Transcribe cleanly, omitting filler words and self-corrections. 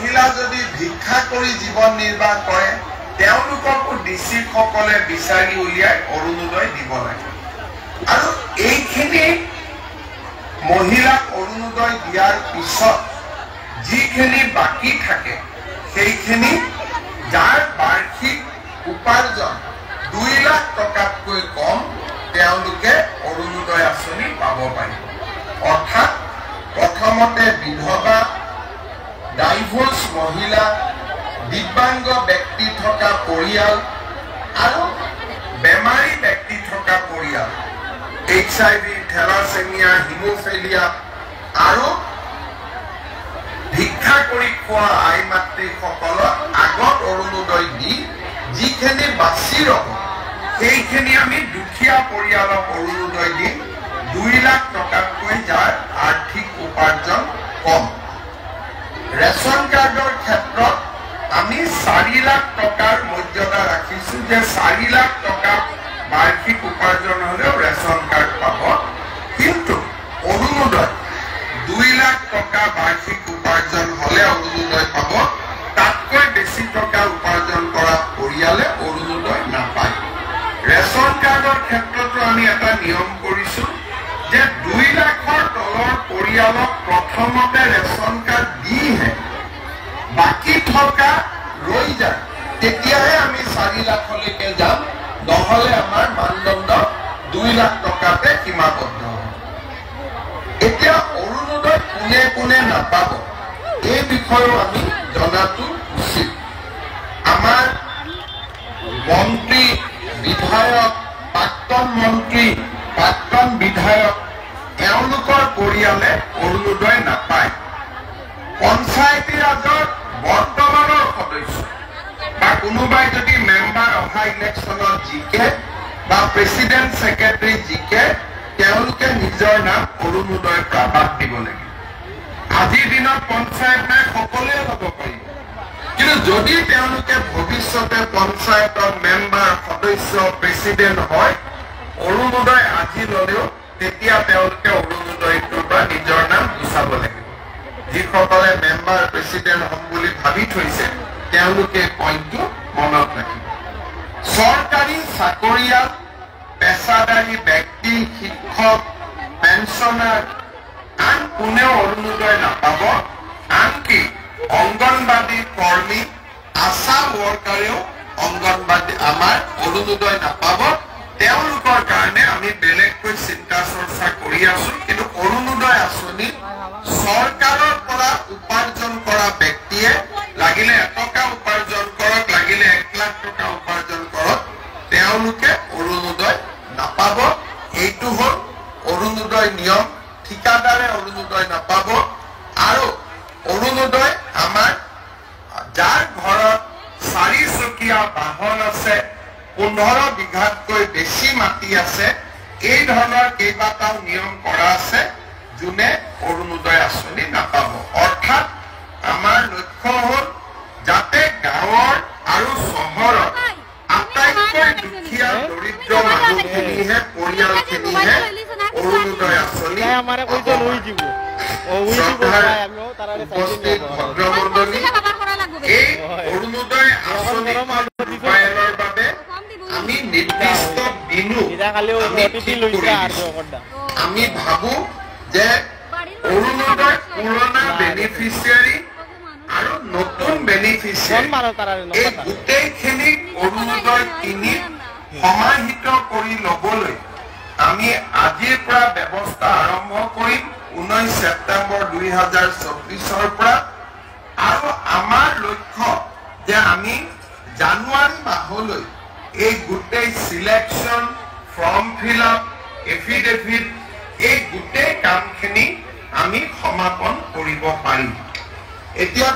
মহিলা যদি ভিক্ষা কৰি জীৱন নিৰ্বাহ কৰে তেওঁলোককো ডিসি সকলে বিচাৰি উলিয়াই অৰুণোদয় দিব লাগে আৰু এইখিনি মহিলা অৰুণোদয় দিয়াৰ পিছত যিখিনি বাকি থাকে সেইখিনি যাৰ বাৰ্ষিক উপাৰ্জন 2 লাখ টকাতকৈ কম তেওঁলোকে অৰুণোদয় আঁচনি পাব পাৰিব অৰ্থাৎ প্ৰথমতে বিধৱা ডাইভোৰ্স মহিলা দিব্যাংগ ব্যক্তি থকা পৰিয়াল আৰু বেমাৰী ব্যক্তি থকা পৰিয়াল HIV থ্যালাসেমিয়া হিমোফিলিয়া আৰু ভিক্ষা কৰি খোৱা আই মাতৃ সকলক আগত অৰুণোদয় দি যিখিনি বাছি ৰব সেইখিনি আমি দুখীয়া পৰিয়ালক অৰুণোদয় দিম 2 লাখ টকাতকৈ যাৰ আৰ্থিক উপাৰ্জন কম ৰেশন কাৰ্ডৰ ক্ষেত্ৰত আমি 4 লাখ টকাৰ মৰ্যাদা ৰাখিছো যে 4 লাখ টকা বাৰ্ষিক উপাৰ্জন হলেও ৰেশন কাৰ্ড পাব কিন্তু অৰুণোদয় 2 লাখ টকা বাৰ্ষিক উপাৰ্জন হলে অৰুণোদয় পাব তাতকৈ বেছি টকা উপাৰ্জন কৰা পৰিয়ালে অৰুণোদয় নাপায় ৰেশন কাৰ্ডৰ ক্ষেত্ৰতো আমি এটা নিয়ম কৰিছো যে 2 লাখৰ তলৰ পৰিয়ালক প্ৰথমতে ৰেশন কাৰ্ড দিহে বাকি থকা ৰৈ যায় তেতিয়াহে আমি 4 লাখলৈকে যাম নহলে আমাৰ মানদণ্ড 2 লাখ টকাতে সীমাবদ্ধ এতিয়া অৰুণোদয় কোনে কোনে নাপাব এই বিষয়ে আমি জনাটো উচিত আমাৰ মন্ত্ৰী বিধায়ক প্ৰাক্তন মন্ত্ৰী প্ৰাক্তন বিধায়ক তেওঁলোকৰ পৰিয়ালে অৰুণোদয় নাপায় পঞ্চায়তী ৰাজৰ বৰ্তমানৰ সদস্য বা কোনোবাই যদি মেম্বাৰ অহা ইলেকশ্যনত জিকে বা প্ৰেসিডেন্ট সেক্ৰেটাৰী জিকে তেওঁলোকে নিজৰ নাম অৰুণোদয় প্ৰাবাদ দিব লাগে আজিৰ দিনত পঞ্চায়ত নাই সকলোৱে ল'ব পাৰিব কিন্তু যদি তেওঁলোকে ভৱিষ্যতে পঞ্চায়তৰ মেম্বাৰ সদস্য প্ৰেসিডেন্ট হয় অৰুণোদয় আজি ল'লেও তেতিয়া তেওঁলোকে অৰুণোদয়টোৰ পৰা নিজৰ নাম গুচাব লাগিব যিসকলে মেম্বাৰ প্ৰেসিডেন্ট হম বুলি ভাবি থৈছে তেওঁলোকে পইণ্টটো মনত ৰাখিব চৰকাৰী চাকৰিয়াল পেছাদাৰী ব্যক্তি শিক্ষক পেঞ্চনাৰ আন কোনেও অৰুণোদয় নাপাব আনকি অংগনবাদী কৰ্মী আশা ৱৰ্কাৰেও অংগনবাদী আমাৰ অৰুণোদয় নাপাব তেওঁলোকৰ কাৰণে আমি বেলেগকৈ চিন্তা চৰ্চা কৰি আছো কিন্তু অৰুণোদয় আঁচনি চৰকাৰৰ পৰা উপাৰ্জন কৰা ব্যক্তিয়ে লাগিলে 1 টকা উপাৰ্জন কৰক লাগিলে 1 লাখ টকা উপাৰ্জন কৰক তেওঁলোকে অৰুণোদয় নাপাব এইটো হ'ল অৰুণোদয় নিয়ম ঠিকাদাৰে অৰুণোদয় নাপাব আৰু অৰুণোদয় আমাৰ যাৰ ঘৰত 4 চকীয়া বাহন আছে 15 বিঘাতকৈ বেছি মাটি আছে এই ধৰণৰ কেইবাটাও নিয়ম কৰা আছে যোনে অৰুণোদয় আঁচনি নাপাব অৰ্থাৎ আমাৰ লক্ষ্য হ'ল যাতে গাঁৱৰ আৰু চহৰৰ আটাইতকৈ দুখীয়া দৰিদ্ৰ মানুহখিনিহে পৰিয়ালখিনিহে অৰুণোদয় আঁচনি উপস্থিত ভদ্ৰমণ্ডলী এই অৰুণোদয় আঁচনি ৰূপায়ণৰ বাবে আমি নিৰ্দিষ্ট দিনো আমি ভাবো যে অৰুণোদয় পুৰণা বেনিফিচিয়াৰী আৰু নতুন বেনিফিচিয়াৰী এই গোটেইখিনি অৰুণোদয় কিনি সমাহিত কৰি ল'বলৈ আমি আজিৰ পৰা ব্যৱস্থা আৰম্ভ কৰিম 19 সেপ্টেম্বৰ 2024 পৰা আৰু আমাৰ লক্ষ্য যে আমি জানুৱাৰী মাহলৈ এই গোটেই selection form fill up affidavit এই গোটেই কামখিনি আমি সমাপন কৰিব পাৰিম এতিয়া